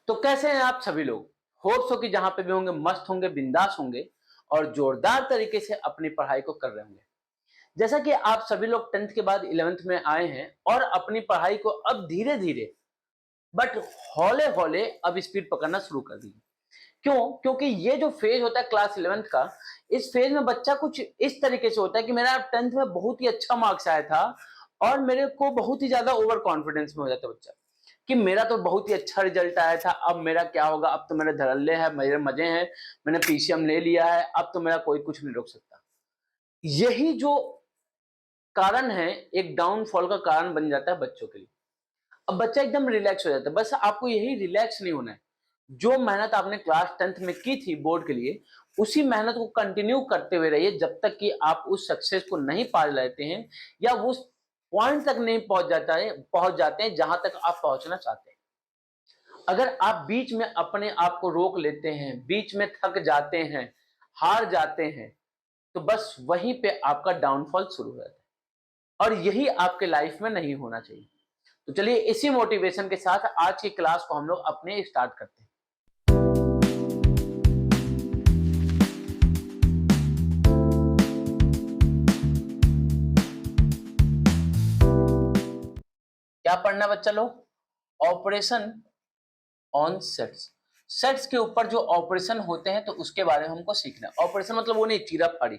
तो कैसे हैं आप सभी लोग? होप्स हो कि जहां पे भी होंगे मस्त होंगे, बिंदास होंगे और जोरदार तरीके से अपनी पढ़ाई को कर रहे होंगे। जैसा कि आप सभी लोग 10th के बाद 11th में आए हैं और अपनी पढ़ाई को अब धीरे-धीरे बट हौले-हौले अब स्पीड पकड़ना शुरू कर दी। क्यों? क्योंकि ये जो फेज होता है क्लास 11th का, इस फेज में बच्चा कुछ इस तरीके से होता है कि मेरा 10th में बहुत ही अच्छा मार्क्स आया था और मेरे को बहुत ही ज्यादा ओवर कॉन्फिडेंस में हो जाता है बच्चा कि मेरा तो बहुत ही अच्छा रिजल्ट आया था, अब मेरा क्या होगा, अब तो मेरे धड़ल्ले हैं, मेरे मजे हैं, मैंने पीसीएम ले लिया है, अब तो मेरा कोई कुछ नहीं रोक सकता। यही जो कारण है, एक डाउनफॉल का कारण बन जाता है बच्चों के लिए। अब बच्चा एकदम रिलैक्स हो जाता है, बस आपको यही रिलैक्स नहीं होना है। जो मेहनत आपने क्लास 10th में की थी बोर्ड के लिए, उसी मेहनत को कंटिन्यू करते हुए रहिए जब तक कि आप उस सक्सेस को नहीं पा लेते हैं या वो उस पॉइंट तक नहीं पहुंच जाते हैं जहां तक आप पहुंचना चाहते हैं। अगर आप बीच में अपने आप को रोक लेते हैं, बीच में थक जाते हैं, हार जाते हैं, तो बस वहीं पे आपका डाउनफॉल शुरू हो जाता है और यही आपके लाइफ में नहीं होना चाहिए। तो चलिए इसी मोटिवेशन के साथ आज की क्लास को हम लोग अपने स्टार्ट करते हैं। क्या पढ़ना बच्चा लोग? Operation on sets. सेट्स के ऊपर जो ऑपरेशन होते हैं तो उसके बारे में हमको सीखना है। ऑपरेशन मतलब वो नहीं चीरा फाड़ी,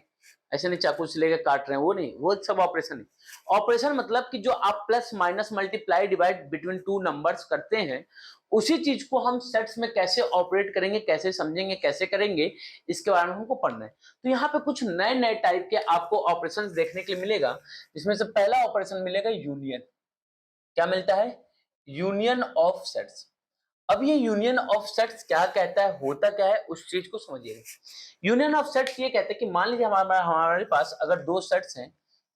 ऐसे नहीं चाकू से लेकर काट रहे हैं, वो नहीं, वो सब ऑपरेशन नहीं। ऑपरेशन मतलब कि जो आप plus minus multiply divide between two numbers करते हैं, उसी चीज को हम सेट्स में कैसे ऑपरेट करेंगे, कैसे समझेंगे, कैसे करेंगे, इसके बारे में हमको पढ़ना है। तो यहाँ पे कुछ नए नए टाइप के आपको ऑपरेशन देखने के लिए मिलेगा, जिसमें से पहला ऑपरेशन मिलेगा यूनियन। क्या मिलता है? Union of sets. अब ये यूनियन ऑफ सेट्स क्या कहता है, होता क्या है, उस चीज को समझिएगा। यूनियन ऑफ सेट्स ये कहते हैं कि मान लीजिए हमारे पास अगर दो सेट्स हैं,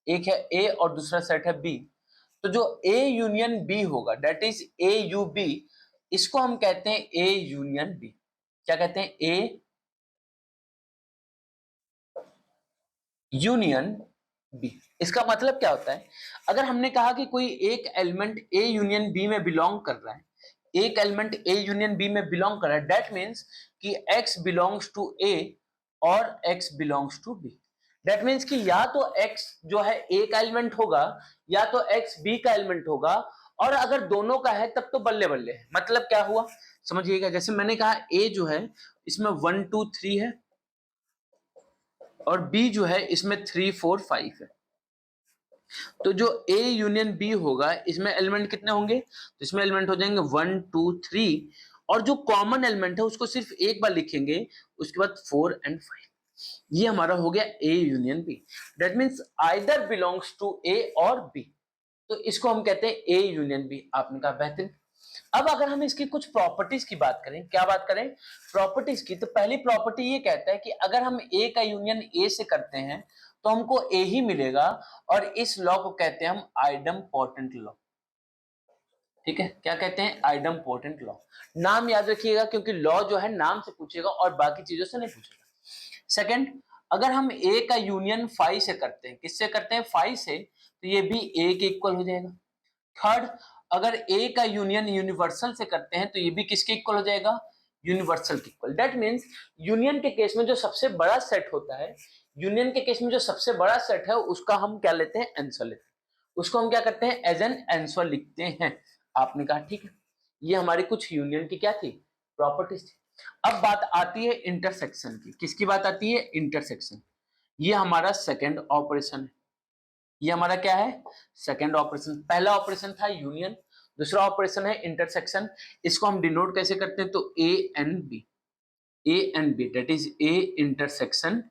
एक है ए और दूसरा सेट है बी, तो जो ए यूनियन बी होगा that is A U B, इसको हम कहते हैं ए यूनियन बी। क्या कहते हैं? A union B. इसका मतलब क्या होता है? अगर हमने कहा कि कोई एक एलिमेंट ए यूनियन बी में बिलोंग कर रहा है, एक एलिमेंट ए यूनियन बी में बिलोंग कर रहा है, दैट मीन्स कि x बिलोंग्स टू ए और x belongs to B. That means कि या तो x जो है ए का एलिमेंट होगा या तो x बी का एलिमेंट होगा, और अगर दोनों का है तब तो बल्ले बल्ले है। मतलब क्या हुआ समझिएगा, जैसे मैंने कहा ए जो है इसमें 1 2 3 है और बी जो है इसमें 3 4 5 है। तो जो ए यूनियन बी होगा इसमें एलिमेंट कितने होंगे? तो इसमें एलिमेंट हो जाएंगे 1 2 3, और जो कॉमन एलिमेंट है उसको सिर्फ एक बार लिखेंगे, उसके बाद 4 एंड 5। ये हमारा हो गया A union B. That means either belongs to A और बी, तो इसको हम कहते हैं ए यूनियन बी। आपने कहा बेहतरीन। अब अगर हम इसकी कुछ प्रॉपर्टीज की बात करें, क्या बात करें? प्रॉपर्टीज की। तो पहली प्रॉपर्टी ये कहता है कि अगर हम ए का यूनियन ए से करते हैं तो हमको ए ही मिलेगा, और इस लॉ को कहते हैं हम आइडम्पोटेंट लॉ। ठीक है, क्या कहते हैं? आइडम्पोटेंट लॉ। नाम याद रखिएगा क्योंकि लॉ जो है नाम से पूछेगा और बाकी चीजों से नहीं पूछेगा। सेकंड, अगर हम ए का यूनियन 5 से करते हैं, किससे करते हैं? 5 से, तो ये भी ए के इक्वल हो जाएगा। थर्ड, अगर ए का यूनियन यूनिवर्सल से करते हैं तो ये भी किसके इक्वल हो जाएगा? यूनिवर्सल के इक्वल। दैट मीन्स यूनियन के केस में जो सबसे बड़ा सेट होता है, यूनियन के केस में जो सबसे बड़ा सेट है उसका हम क्या लेते हैं? आंसर लेते हैं। उसको हम क्या करते हैं? एज एन आंसर लिखते हैं। आपने कहा ठीक है। ये हमारी कुछ यूनियन की क्या थी? प्रॉपर्टीज थी। अब बात आती है इंटरसेक्शन की। किसकी बात आती है? इंटरसेक्शन। ये हमारा सेकेंड ऑपरेशन है। ये हमारा क्या है? Second operation. पहला ऑपरेशन था यूनियन, दूसरा ऑपरेशन है इंटरसेक्शन। इसको हम डिनोट कैसे करते हैं? तो A and B, A and B that is A intersection,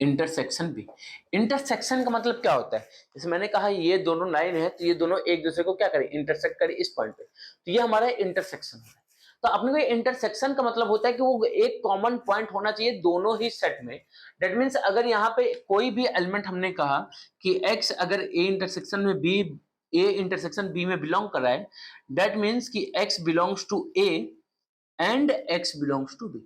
intersection B. Intersection का मतलब क्या होता है? जैसे मैंने कहा ये दोनों लाइन है तो ये दोनों एक दूसरे को क्या करें? इंटरसेक्ट करें इस पॉइंट पे, तो ये हमारा इंटरसेक्शन है। तो अपने को इंटरसेक्शन का मतलब होता है कि वो एक कॉमन पॉइंट होना चाहिए दोनों ही सेट में। दैट मीन्स अगर यहाँ पे कोई भी एलिमेंट हमने कहा कि x अगर a इंटरसेक्शन में b, a इंटरसेक्शन b में बिलोंग कर रहा है, दैट मीन्स कि x belongs to a and x belongs to b।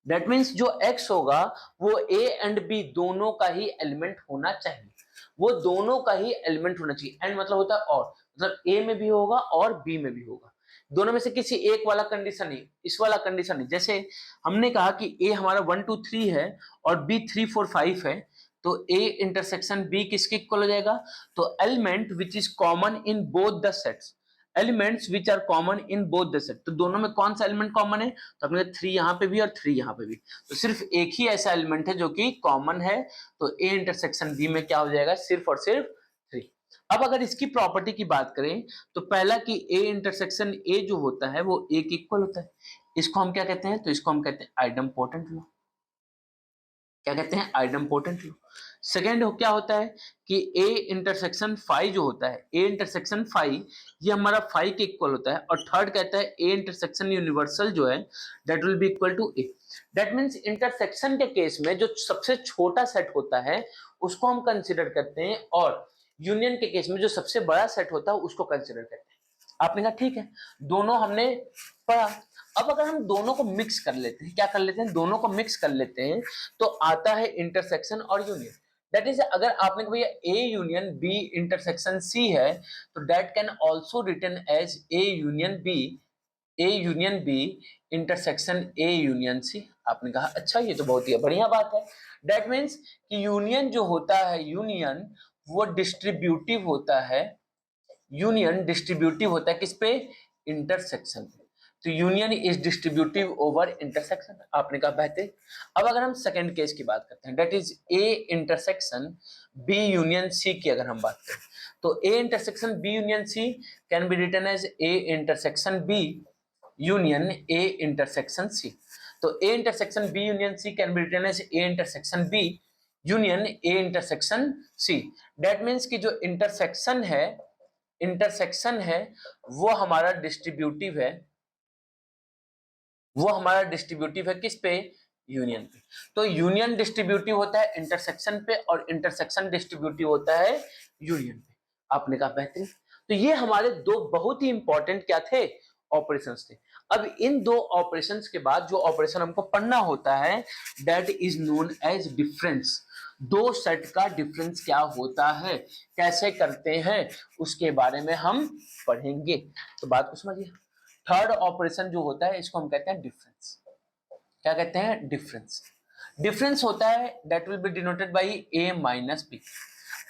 That means जो x होगा वो a एंड b दोनों का ही एलिमेंट होना चाहिए, वो दोनों का ही एलिमेंट होना चाहिए। एंड मतलब होता है और, मतलब a में भी होगा और b में भी होगा। दोनों में से किसी एक वाला कंडीशन ही, इस वाला कंडीशन ही। जैसे हमने कहा कि ए हमारा 1 2 3 है और बी 3 4 5 है, तो ए इंटरसेक्शन बी किसके इक्वल हो जाएगा? तो element which is common in both the sets, elements which are common in both the set. तो दोनों में कौन सा एलिमेंट कॉमन है? तो अपने 3 यहाँ पे भी और 3 यहाँ पे भी, तो सिर्फ एक ही ऐसा एलिमेंट है जो कि कॉमन है, तो ए इंटरसेक्शन बी में क्या हो जाएगा? सिर्फ और सिर्फ 3। अब अगर इसकी प्रॉपर्टी की बात करें तो पहला कि ए इंटरसेक्शन ए जो होता है वो ए के इक्वल होता है, इसको हम क्या कहते हैं? तो इसको हम कहते हैं आइडम्पोटेंट लॉ। क्या कहते हैं? आइडम्पोटेंट लॉ। सेकेंड क्या होता है कि ए इंटरसेक्शन फाई जो होता है, ए इंटरसेक्शन फाई ये हमारा फाई के इक्वल होता है। और थर्ड कहता है ए इंटरसेक्शन यूनिवर्सल जो है that will be equal to A. That means intersection के केस में जो सबसे छोटा सेट होता है उसको हम कंसिडर करते हैं, और यूनियन के केस में जो सबसे बड़ा सेट होता है उसको कंसिडर करते हैं। आपने कहा ठीक है, दोनों हमने पढ़ा। अब अगर हम दोनों को मिक्स कर लेते हैं, क्या कर लेते हैं? दोनों को मिक्स कर लेते हैं, तो आता है इंटरसेक्शन और यूनियन। दैट इज अगर आपने कहा भैया A union B intersection C है, तो that can also written as A union B, A union B intersection A union C. आपने कहा अच्छा ये तो बहुत ही बढ़िया बात है। दैट मीन्स कि यूनियन जो होता है, यूनियन वो डिस्ट्रीब्यूटिव होता है, यूनियन डिस्ट्रीब्यूटिव होता है किस पे? इंटरसेक्शन पे। तो union is distributive over intersection. आपने कहा बेहतर। अब अगर हम सेकंड केस की बात करते हैं, that is A intersection B union C की अगर हम बात करें, तो A intersection B union C can be written as A intersection B union A intersection C. तो A intersection B union C can be written as A intersection B union A intersection C. That means कि जो intersection है, intersection है वो हमारा distributive है, वो हमारा डिस्ट्रीब्यूटिव है किस पे? यूनियन पे। तो यूनियन डिस्ट्रीब्यूटिव होता है इंटरसेक्शन पे और इंटरसेक्शन डिस्ट्रीब्यूटिव होता है यूनियन पे। आपने कहा बेहतरीन। तो ये हमारे दो बहुत ही इंपॉर्टेंट क्या थे? ऑपरेशंस थे। अब इन दो ऑपरेशंस के बाद जो ऑपरेशन हमको पढ़ना होता है that is known age difference. दो सेट का डिफरेंस क्या होता है, कैसे करते हैं, उसके बारे में हम पढ़ेंगे। तो बात को समझिए। थर्ड ऑपरेशन जो होता है इसको हम कहते हैं डिफरेंस। क्या कहते हैं? डिफरेंस। डिफरेंस होता है that will be denoted by A minus B.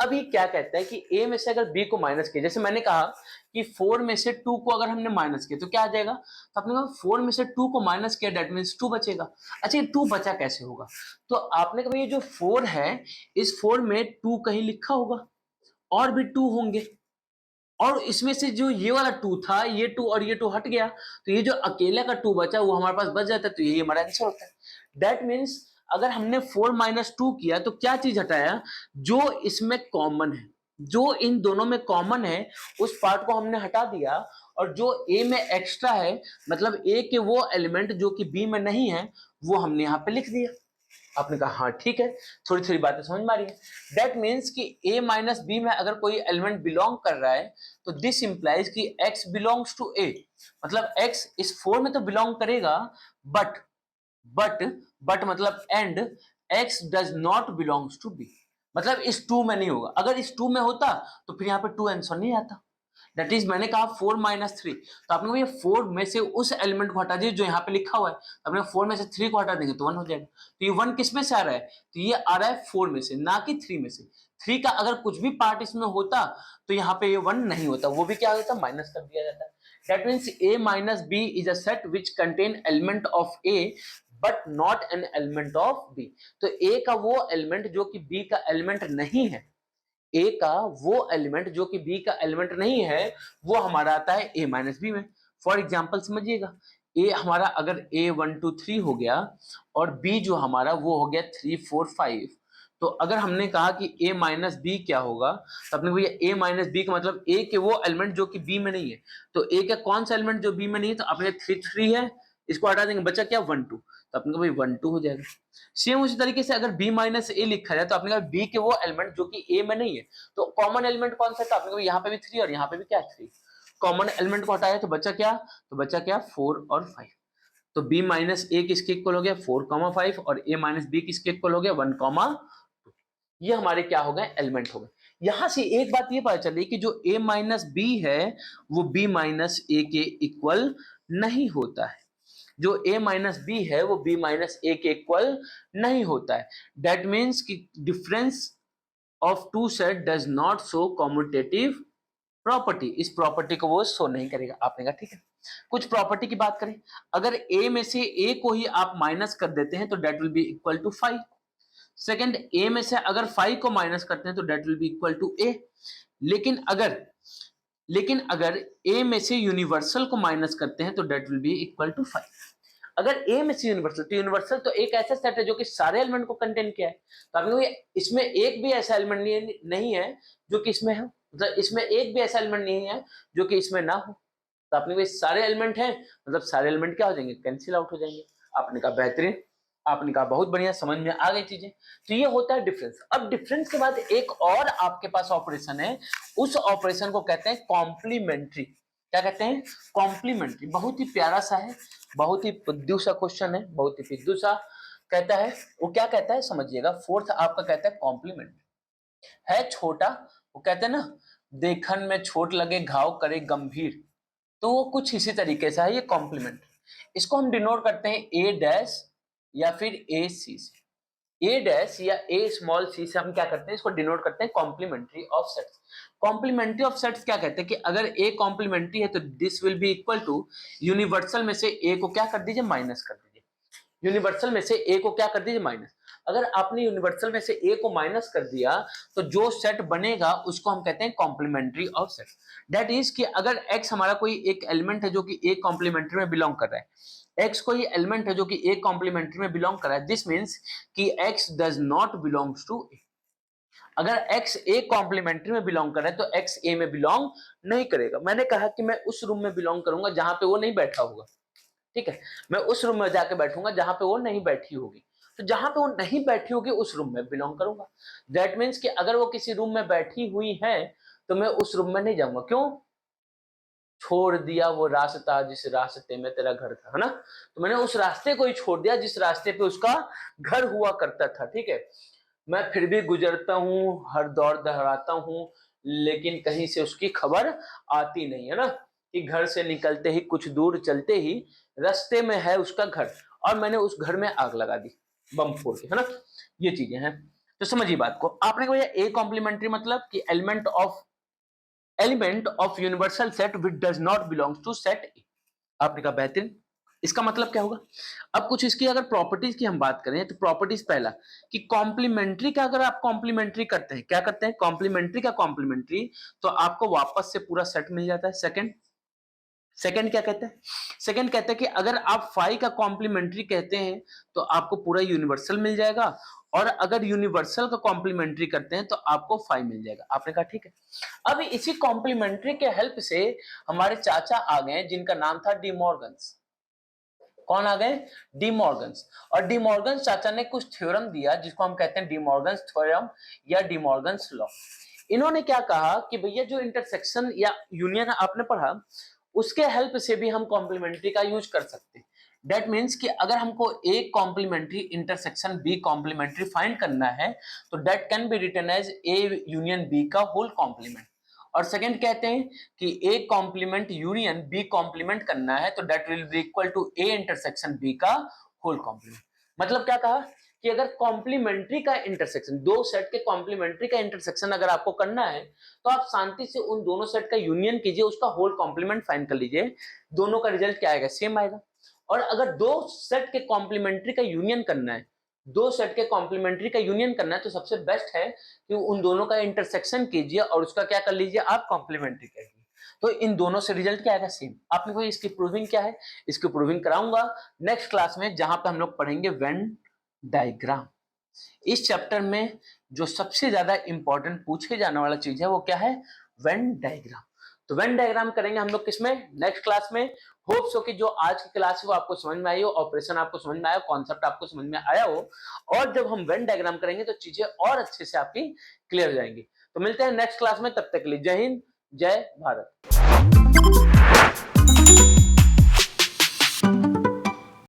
अब ये क्या कहता है कि ए में से अगर बी को माइनस किया, जैसे मैंने कहा कि 4 में से 2 को अगर हमने माइनस किया तो क्या आ जाएगा? तो आपने कहा 4 में से 2 को माइनस किया दैट मींस 2 बचेगा। अच्छा ये 2 बचा कैसे होगा? तो आपने कहा ये जो 4 है इस 4 में 2 कहीं लिखा होगा, और भी 2 होंगे, और इसमें से जो ये वाला 2 था, ये 2 और ये 2 हट गया, तो ये जो अकेला का 2 बचा वो हमारे पास बच जाता है, तो यही हमारा आंसर होता है। दैट मीन्स अगर हमने 4 माइनस 2 किया तो क्या चीज हटाया? जो इसमें कॉमन है, जो इन दोनों में कॉमन है उस पार्ट को हमने हटा दिया, और जो ए में एक्स्ट्रा है मतलब ए के वो एलिमेंट जो कि बी में नहीं है वो हमने यहाँ पे लिख दिया। आपने कहा हाँ ठीक है, थोड़ी थोड़ी बातें समझ में आ रही है। दैट मीन्स कि a माइनस बी में अगर कोई एलिमेंट बिलोंग कर रहा है तो दिस इंप्लाइज कि x बिलोंग्स टू a, मतलब x इस 4 में तो बिलोंग करेगा, बट बट बट मतलब and x does not belongs to b, मतलब इस 2 में नहीं होगा। अगर इस 2 में होता तो फिर यहाँ पे 2 आंसर नहीं आता। दैट इज मैंने कहा 4 माइनस 3, तो आपने भैया 4 में से उस एलिमेंट को हटा दीजिए जो यहाँ पे लिखा हुआ है, तो आपने 4 में से 3 को हटा देंगे तो 1 हो जाएगा। तो ये 1 किस में से आ रहा है? तो ये आ रहा है 4 में से, ना कि 3 में से। 3 का अगर कुछ भी पार्ट इसमें होता तो यहाँ पे ये 1 नहीं होता, वो भी क्या होता? माइनस कर दिया जाता है। That means a minus b is a set which contain element of a but not an element of b। तो a का वो एलिमेंट जो कि b का एलिमेंट नहीं है, ए का वो एलिमेंट जो कि बी का एलिमेंट नहीं है वो हमारा आता है ए माइनस बी में। फॉर एग्जाम्पल समझिएगा, ए हमारा अगर ए 1 2 3 हो गया और बी जो हमारा वो हो गया 3 4 5, तो अगर हमने कहा कि ए माइनस बी क्या होगा, तो अपने भैया ए माइनस बी का मतलब ए के वो एलिमेंट जो कि बी में नहीं है, तो ए का कौन सा एलिमेंट जो बी में नहीं है? तो अपने 3 3 है, इसको हटा देंगे, बचा क्या? 1 2, तो अपने भाई 1 2 हो जाएगा। सेम उसी तरीके से अगर b माइनस ए लिखा जाए तो आपने कहा b के वो एलिमेंट जो कि a में नहीं है, तो कॉमन एलिमेंट कौन सा था? आपने कहा यहाँ पे भी 3 और यहाँ पे भी क्या 3, कॉमन एलिमेंट को हटाया तो बचा क्या? तो बचा क्या? 4 और 5। तो b माइनस ए किसके इक्वल हो गया? 4 5, और a माइनस बी किसके इक्वल हो गया? 1 2। ये हमारे क्या हो गए? एलिमेंट हो गए। यहां से एक बात ये पता चली कि जो a माइनस बी है वो b माइनस ए के इक्वल नहीं होता है। जो a माइनस बी है वो b माइनस ए के इक्वल नहीं होता है। दैट मीन्स कि difference of two set does not show commutative property. इस प्रॉपर्टी को वो शो नहीं करेगा। आपने कहा ठीक है। कुछ प्रॉपर्टी की बात करें, अगर a में से a को ही आप माइनस कर देते हैं तो that will be equal to 5। Second, a में से अगर 5 को माइनस करते हैं तो that will be equal to a। लेकिन अगर a में से यूनिवर्सल को माइनस करते हैं तो that will be equal to 5। अगर a में से यूनिवर्सल, तो यूनिवर्सल तो एक ऐसा सेट है जो कि सारे एलिमेंट को कंटेन किया है। तो आपने इसमें एक भी ऐसा एलिमेंट नहीं है जो कि इसमें हो, मतलब इसमें एक भी ऐसा एलिमेंट नहीं है जो कि इसमें ना हो। तो आपने कहा सारे एलिमेंट हैं, मतलब सारे एलिमेंट क्या हो जाएंगे, कैंसिल आउट हो जाएंगे। आपने कहा बेहतरीन, आपने कहा बहुत बढ़िया, समझ में आ गई चीजें। तो ये होता है डिफरेंस। अब डिफरेंस के बाद एक और आपके पास ऑपरेशन है, उस ऑपरेशन को कहते हैं कॉम्प्लीमेंट्री। क्या कहते हैं, कॉम्प्लीमेंट्री। बहुत ही प्यारा सा है, बहुत ही पिद्दू सा क्वेश्चन है, बहुत ही पिद्दू सा कहता है। वो क्या कहता है समझिएगा, फोर्थ आपका कहता है कॉम्प्लीमेंट्री। है छोटा, वो कहते हैं ना, देखन में छोट लगे घाव करे गंभीर, तो वो कुछ इसी तरीके से है ये कॉम्प्लीमेंट। इसको हम डिनोट करते हैं ए डैश या फिर ए सी से। ए डैश या ए स्मॉल सी से हम क्या करते हैं, इसको डिनोट करते हैं complementary of sets. Complementary of sets क्या कहते हैं कि अगर ए कॉम्प्लीमेंट्री है तो this will be equal to universal में से ए को क्या कर दीजिए, माइनस कर दीजिए। यूनिवर्सल में से ए को क्या कर दीजिए, माइनस। अगर आपने यूनिवर्सल में से ए को माइनस कर दिया तो जो सेट बनेगा उसको हम कहते हैं complementary of set. That is कि अगर एक्स हमारा कोई एक एलिमेंट है जो कि ए कॉम्प्लीमेंट्री में बिलोंग कर रहा है, एक्स कोई एलिमेंट है जो कि ए कॉम्प्लीमेंट्री में बिलोंग कर रहा है, दिस मीन्स कि X does not belongs to A. अगर एक्स ए कॉम्प्लीमेंट्री में बिलोंग कर रहा है तो एक्स ए में बिलोंग नहीं करेगा। मैंने कहा कि मैं उस रूम में बिलोंग करूंगा जहां पे वो नहीं बैठा होगा, ठीक है। मैं उस रूम में जाके बैठूंगा जहां पे वो नहीं बैठी होगी। तो जहां पे वो नहीं बैठी होगी उस रूम में बिलोंग करूंगा। दैट मीन्स कि अगर वो किसी रूम में बैठी हुई है तो मैं उस रूम में नहीं जाऊंगा। क्यों, छोड़ दिया वो रास्ता जिस रास्ते में तेरा घर था, है ना। तो मैंने उस रास्ते को ही छोड़ दिया जिस रास्ते पे उसका घर हुआ करता था, ठीक है। मैं फिर भी गुजरता हूँ, हर दौर दोहराता हूँ, लेकिन कहीं से उसकी खबर आती नहीं, है ना। कि घर से निकलते ही कुछ दूर चलते ही रास्ते में है उसका घर, और मैंने उस घर में आग लगा दी बम फोड़ के, है ना। ये चीजें हैं। तो समझिए बात को। आपने कहा ए कॉम्प्लीमेंट्री मतलब कि element of universal set which does not belongs to set A. आपने कहा बेहतरीन। इसका मतलब क्या होगा। अब कुछ इसकी अगर प्रॉपर्टीज की हम बात करें तो प्रॉपर्टीज पहला कि कॉम्प्लीमेंट्री का अगर आप कॉम्प्लीमेंट्री करते हैं, क्या करते हैं, कॉम्प्लीमेंट्री का कॉम्प्लीमेंट्री, तो आपको वापस से पूरा सेट मिल जाता है। सेकंड क्या कहते हैं, सेकंड कहते हैं कि अगर आप 5 का कॉम्प्लीमेंट्री कहते हैं तो आपको पूरा यूनिवर्सल मिल जाएगा, और अगर यूनिवर्सल का कॉम्प्लीमेंट्री करते हैं तो आपको 5 मिल जाएगा। आपने कहा ठीक है। अब इसी कॉम्प्लीमेंट्री के हेल्प से हमारे चाचा आ गए जिनका नाम था डी मॉर्गन्स। कौन आ गए, डी मॉर्गन्स। और डी मॉर्गन्स चाचा ने कुछ थ्योरम दिया जिसको हम कहते हैं डी मॉर्गन्स थ्योरम या डी मॉर्गन्स लॉ। इन्होंने क्या कहा कि भैया जो इंटरसेक्शन या यूनियन आपने पढ़ा उसके हेल्प से भी हम कॉम्प्लीमेंट्री का यूज कर सकते हैं। दैट मीन्स कि अगर हमको A complementary intersection B complementary find करना है तो that can be written as A union B का होल कॉम्प्लीमेंट। और सेकंड कहते हैं कि A complement union B complement करना है तो that will be equal to A intersection B का होल कॉम्प्लीमेंट। मतलब क्या कहा कि अगर कॉम्प्लीमेंट्री का इंटरसेक्शन, दो सेट के कॉम्प्लीमेंट्री का इंटरसेक्शन अगर आपको करना है तो आप शांति से उन दोनों सेट का यूनियन कीजिए, उसका होल कॉम्प्लीमेंट फाइंड कर लीजिए, दोनों का रिजल्ट क्या आएगा, सेम आएगा। और अगर दो सेट के कॉम्प्लीमेंट्री का यूनियन करना है, दो सेट के कॉम्प्लीमेंट्री का यूनियन करना है तो सबसे बेस्ट है कि उन दोनों का इंटरसेक्शन कीजिए और उसका क्या कर लीजिए, आप कॉम्प्लीमेंट्री करिए। तो इन दोनों से रिजल्ट क्या आएगा, सेम। आपने कोई इसकी प्रूविंग क्या है, इसकी प्रूविंग कराऊंगा नेक्स्ट क्लास में, जहां पे हम लोग पढ़ेंगे वेन डायग्राम। इस चैप्टर में जो सबसे ज्यादा इंपॉर्टेंट पूछे जाने वाला चीज है वो क्या है, वेन डायग्राम। तो वेन डायग्राम करेंगे हम लोग किसमें, नेक्स्ट क्लास में। होप सो कि जो आज की क्लास है वो आपको समझ में आई हो, ऑपरेशन आपको समझ में आया, कॉन्सेप्ट आपको समझ में आया हो, और जब हम वेन डायग्राम करेंगे तो चीजें और अच्छे से आपकी क्लियर हो जाएंगी। तो मिलते हैं नेक्स्ट क्लास में, तब तक के लिए जय हिंद, जय भारत।